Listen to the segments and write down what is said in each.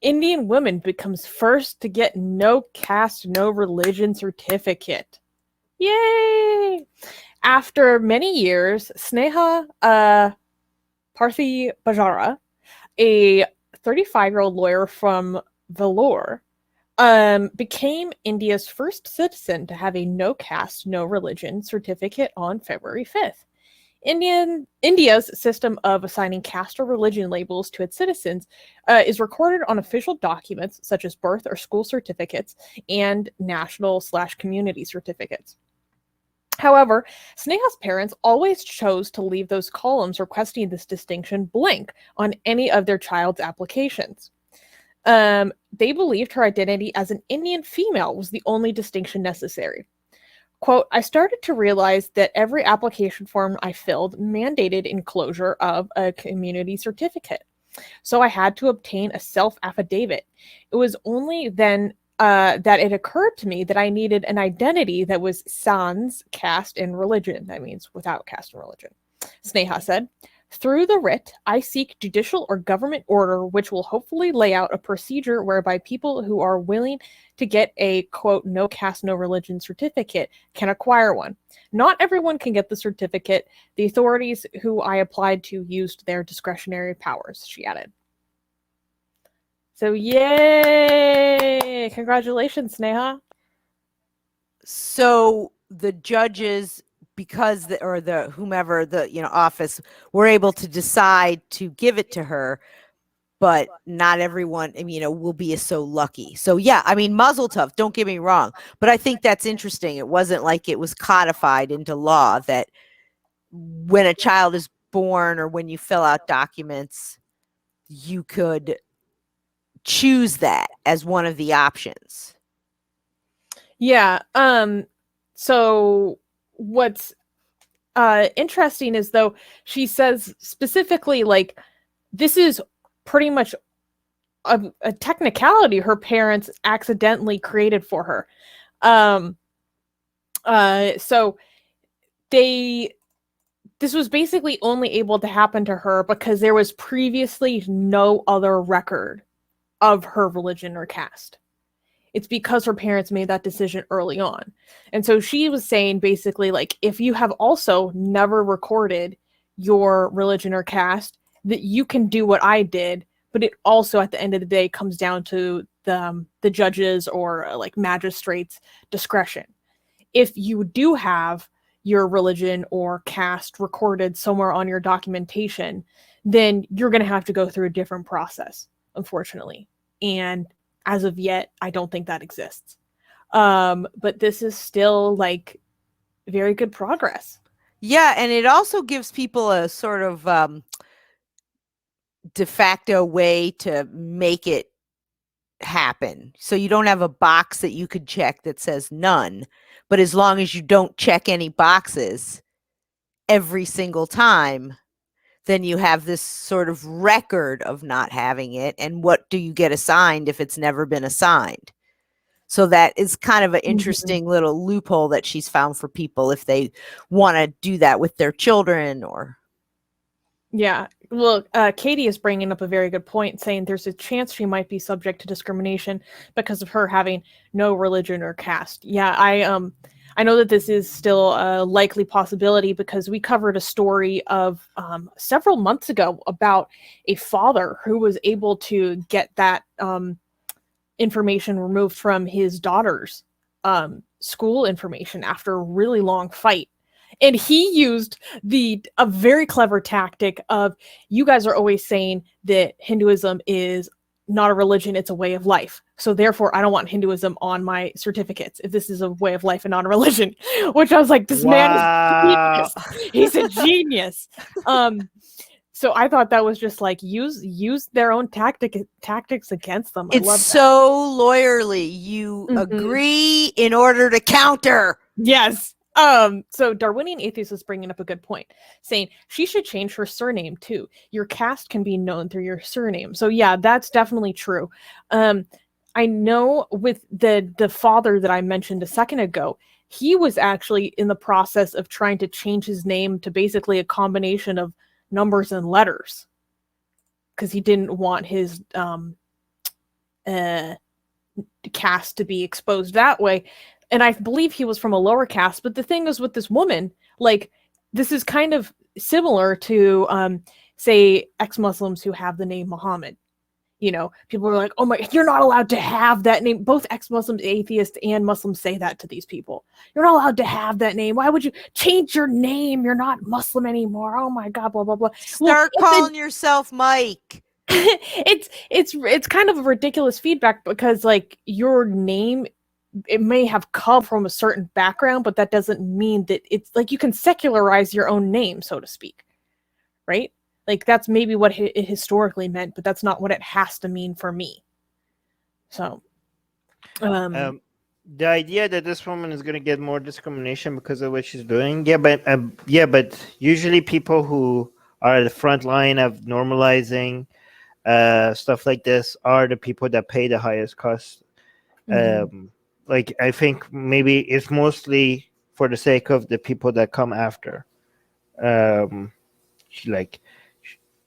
Indian woman becomes first to get no caste, no religion certificate. Yay! After many years, Sneha Parthibaraja, a 35-year-old lawyer from Vellore, became India's first citizen to have a no caste, no religion certificate on February 5th. India's system of assigning caste or religion labels to its citizens is recorded on official documents such as birth or school certificates and national/community certificates. However, Sneha's parents always chose to leave those columns requesting this distinction blank on any of their child's applications. They believed her identity as an Indian female was the only distinction necessary. Quote, I started to realize that every application form I filled mandated enclosure of a community certificate. So I had to obtain a self-affidavit. It was only then that it occurred to me that I needed an identity that was sans caste and religion. That means without caste and religion. Sneha said, through the writ, I seek judicial or government order which will hopefully lay out a procedure whereby people who are willing to get a, quote, no caste, no religion certificate can acquire one. Not everyone can get the certificate. The authorities who I applied to used their discretionary powers, she added. So, yay! Congratulations, Sneha. So the judges, because whomever the office were able to decide to give it to her, but not everyone, will be so lucky. So yeah, muzzle tough, don't get me wrong, but I think that's interesting. It wasn't like it was codified into law that when a child is born or when you fill out documents, you could choose that as one of the options. Yeah. So what's interesting is, though, she says specifically, like, this is pretty much a technicality her parents accidentally created for her. So this was basically only able to happen to her because there was previously no other record of her religion or caste. It's because her parents made that decision early on. And so she was saying basically, like, if you have also never recorded your religion or caste, that you can do what I did, but it also at the end of the day comes down to the judges or like magistrates' discretion. If you do have your religion or caste recorded somewhere on your documentation, then you're going to have to go through a different process, unfortunately. And as of yet, I don't think that exists. But this is still like very good progress. Yeah, and it also gives people a sort of de facto way to make it happen. So you don't have a box that you could check that says none, but as long as you don't check any boxes every single time, then you have this sort of record of not having it. And what do you get assigned if it's never been assigned? So that is kind of an interesting little loophole that she's found for people if they want to do that with their children or. Yeah. Well, Katie is bringing up a very good point, saying there's a chance she might be subject to discrimination because of her having no religion or caste. Yeah, I know that this is still a likely possibility because we covered a story of several months ago about a father who was able to get that information removed from his daughter's school information after a really long fight. And he used a very clever tactic of, you guys are always saying that Hinduism is not a religion, it's a way of life. So therefore, I don't want Hinduism on my certificates if this is a way of life and not a religion. Which I was like, this man is genius. He's a genius. So I thought that was just like, use their own tactics against them. It's so lawyerly. You agree in order to counter. Yes. So Darwinian Atheist is bringing up a good point, saying she should change her surname too. Your caste can be known through your surname. So yeah, that's definitely true. I know with the father that I mentioned a second ago, he was actually in the process of trying to change his name to basically a combination of numbers and letters because he didn't want his caste to be exposed that way. And I believe he was from a lower caste. But the thing is with this woman, like, this is kind of similar to, say, ex-Muslims who have the name Muhammad. People are like, oh my, you're not allowed to have that name. Both ex-Muslims, atheists, and Muslims say that to these people. You're not allowed to have that name. Why would you change your name? You're not Muslim anymore. Oh my God, blah, blah, blah. Start calling yourself Mike. It's kind of a ridiculous feedback because, like, your name, it may have come from a certain background, but that doesn't mean that it's like you can secularize your own name, so to speak, right? Like, that's maybe what it historically meant, but that's not what it has to mean for me. So, the idea that this woman is going to get more discrimination because of what she's doing, but usually people who are at the front line of normalizing stuff like this are the people that pay the highest cost. Like, I think maybe it's mostly for the sake of the people that come after. Like,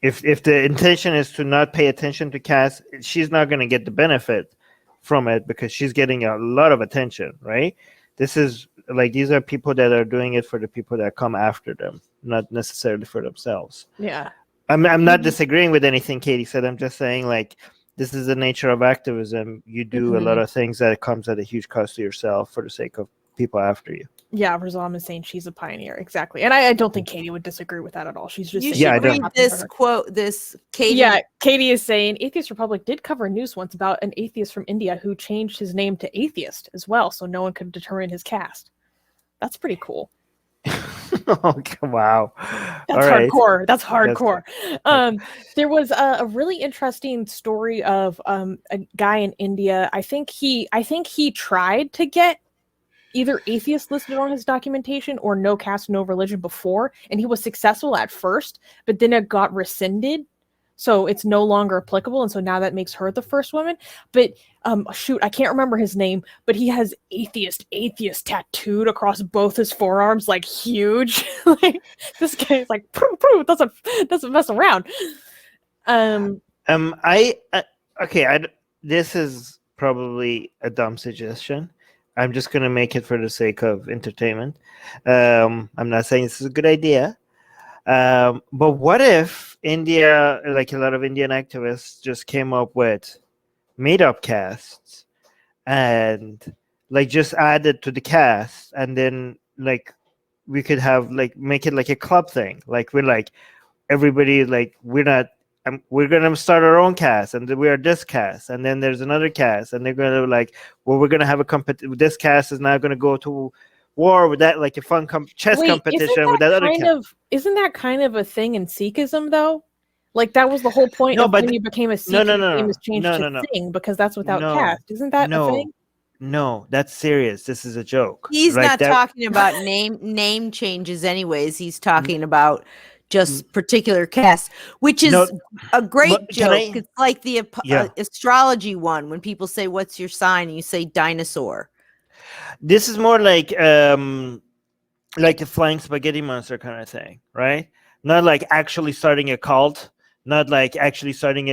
if the intention is to not pay attention to caste, she's not going to get the benefit from it because she's getting a lot of attention, right? This is like, these are people that are doing it for the people that come after them, not necessarily for themselves. Yeah. I'm not disagreeing with anything Katie said. I'm just saying, like, this is the nature of activism. You do a lot of things that comes at a huge cost to yourself for the sake of people after you. Yeah, Razam is saying she's a pioneer. Exactly. And I don't think Katie would disagree with that at all. She's just You saying, should read this quote, this Katie. Yeah, Katie is saying Atheist Republic did cover news once about an atheist from India who changed his name to Atheist as well, so no one could determine his caste. That's pretty cool. Okay, wow. That's hardcore. That's hardcore. There was a really interesting story of a guy in India. I think he tried to get either atheist listed on his documentation or no caste, no religion before, and he was successful at first, but then it got rescinded, so it's no longer applicable, and so now that makes her the first woman. But shoot, I can't remember his name, but he has atheist tattooed across both his forearms, like huge. Like, this guy's like, proof, doesn't mess around. This is probably a dumb suggestion. I'm just going to make it for the sake of entertainment. I'm not saying this is a good idea. But what if India, like a lot of Indian activists, just came up with made-up castes and, like, just added to the caste, and then, like, we could have, like, make it like a club thing. Like, we're like, everybody, like, we're gonna start our own caste, and we are this caste, and then there's another caste, and they're gonna, like, well, we're gonna have this caste is now gonna go to war with that, like a fun chess competition with that other caste. Isn't that kind of a thing in Sikhism though? Like, that was the whole point of when you became a Sikh, your name was changed to Singh, because that's without caste. Isn't that a thing? No, that's serious. This is a joke. He's not talking about name changes anyways. He's talking about just particular caste, which is a great joke. It's like the astrology one, when people say, what's your sign? And you say dinosaur. This is more like a flying spaghetti monster kind of thing, right? Not like actually starting a cult, not like actually starting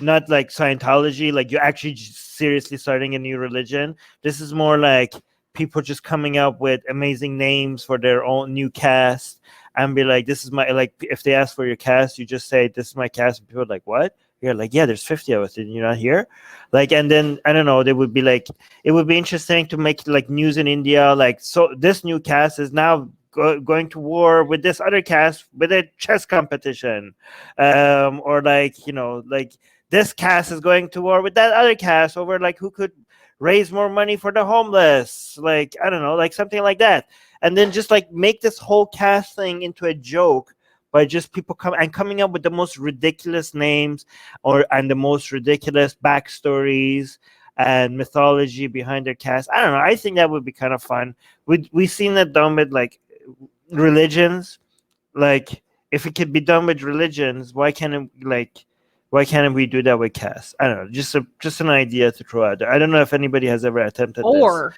not like Scientology, like you're actually seriously starting a new religion. This is more like people just coming up with amazing names for their own new caste and be like, this is my, like, if they ask for your caste, you just say, this is my caste. And people are like, what? You're like, yeah, there's 50 of us. Did you not hear? Like, and then, I don't know, they would be like, it would be interesting to make like news in India. Like, so this new caste is now going to war with this other caste with a chess competition. Or like, you know, like this caste is going to war with that other caste over like who could raise more money for the homeless. Like, I don't know, like something like that. And then just like make this whole caste thing into a joke by just people coming up with the most ridiculous names and the most ridiculous backstories and mythology behind their caste. I don't know. I think that would be kind of fun. We've seen that done with like religions. Like, if it could be done with religions, why can't we do that with caste? I don't know. Just an idea to throw out there. I don't know if anybody has ever attempted this. Or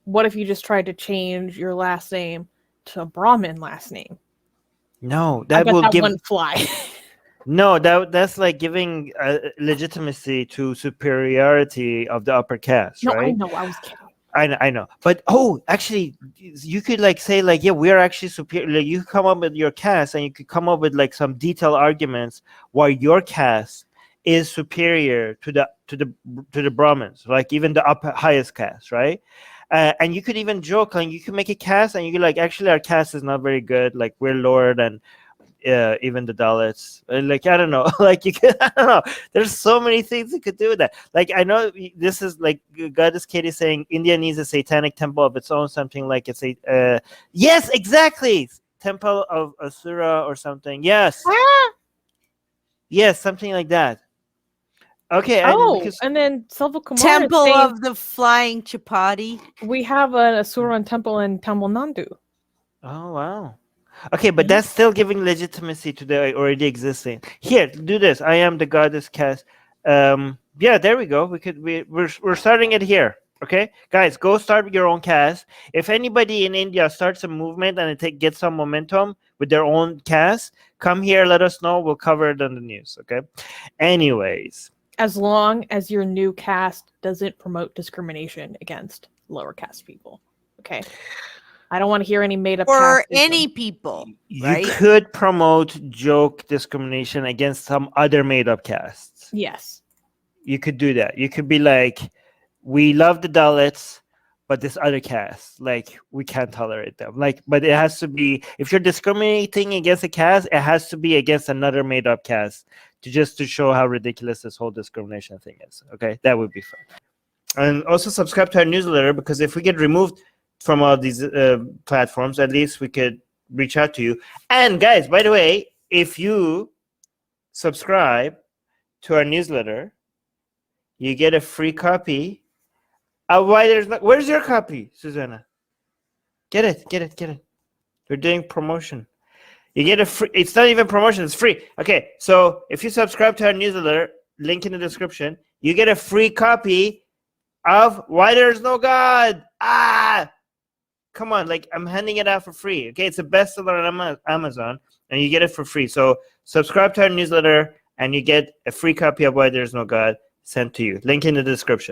what if you just tried to change your last name to a Brahmin last name? No, that wouldn't fly. No, that's like giving legitimacy to superiority of the upper caste, No, I right? know. I was kidding. I know, but actually, you could like say like, yeah, we are actually superior. Like, you come up with your caste, and you could come up with like some detailed arguments why your caste is superior to the Brahmins, like even the highest caste, right? And you could even joke, like you could make a caste, and you could like, actually, our caste is not very good. Like we're lower than even the Dalits. Like I don't know, like you could, I don't know. There's so many things you could do with that. Like I know this is like Goddess Katie saying India needs a satanic temple of its own, something like it's a yes, exactly, temple of Asura or something. Yes, yes, something like that. Okay, and Oh, because and then Selva Kumar is Temple saying of the Flying Chapati. we have an Asuran temple in Tamil Nadu. oh wow. Okay, but Mhm. that's still giving legitimacy to the already existing. Here, do this. I am the goddess Caste. Yeah, there we go. We're starting it here. Okay, guys, go start your own caste. If anybody in India starts a movement and it gets some momentum with their own caste, come here. Let us know. We'll cover it on the news. Okay. Anyways, As long as your new caste doesn't promote discrimination against lower caste people. Okay. I don't want to hear any made up Or casteism. any people, you right? could promote joke discrimination against some other made-up castes. Yes. You could do that. You could be like, we love the Dalits, but this other caste, like, we can't tolerate them. Like, but it has to be, if you're discriminating against a caste, it has to be against another made-up caste to show how ridiculous this whole discrimination thing is. Okay, that would be fun. And also subscribe to our newsletter, because if we get removed from all these platforms, at least we could reach out to you. And guys, by the way, if you subscribe to our newsletter, you get a free copy. Where's your copy, Susanna? Get it. We're doing promotion. You get a free. It's not even promotion. It's free. Okay, so if you subscribe to our newsletter, link in the description, you get a free copy of Why There's No God. Come on, like, I'm handing it out for free. Okay, it's a bestseller on Amazon, and you get it for free. So subscribe to our newsletter, and you get a free copy of Why There's No God sent to you. Link in the description.